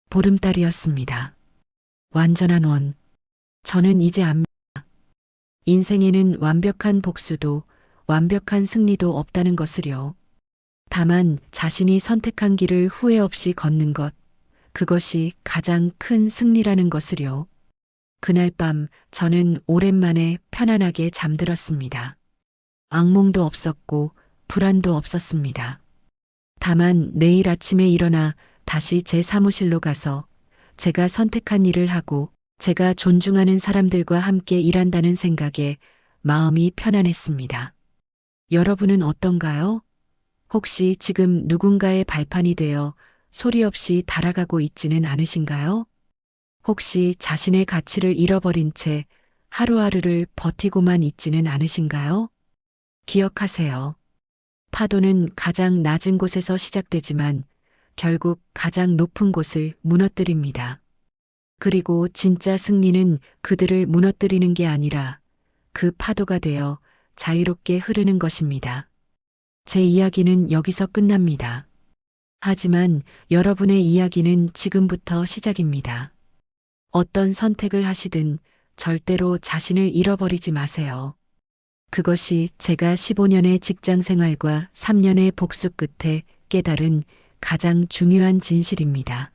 보름달이었습니다. 완전한 원. 저는 이제 압니다. 인생에는 완벽한 복수도 완벽한 승리도 없다는 것을요. 다만 자신이 선택한 길을 후회 없이 걷는 것, 그것이 가장 큰 승리라는 것을요. 그날 밤 저는 오랜만에 편안하게 잠들었습니다. 악몽도 없었고 불안도 없었습니다. 다만 내일 아침에 일어나 다시 제 사무실로 가서 제가 선택한 일을 하고 제가 존중하는 사람들과 함께 일한다는 생각에 마음이 편안했습니다. 여러분은 어떤가요? 혹시 지금 누군가의 발판이 되어 소리 없이 달아가고 있지는 않으신가요? 혹시 자신의 가치를 잃어버린 채 하루하루를 버티고만 있지는 않으신가요? 기억하세요. 파도는 가장 낮은 곳에서 시작되지만 결국 가장 높은 곳을 무너뜨립니다. 그리고 진짜 승리는 그들을 무너뜨리는 게 아니라 그 파도가 되어 자유롭게 흐르는 것입니다. 제 이야기는 여기서 끝납니다. 하지만 여러분의 이야기는 지금부터 시작입니다. 어떤 선택을 하시든 절대로 자신을 잃어버리지 마세요. 그것이 제가 15년의 직장 생활과 3년의 복수 끝에 깨달은 가장 중요한 진실입니다.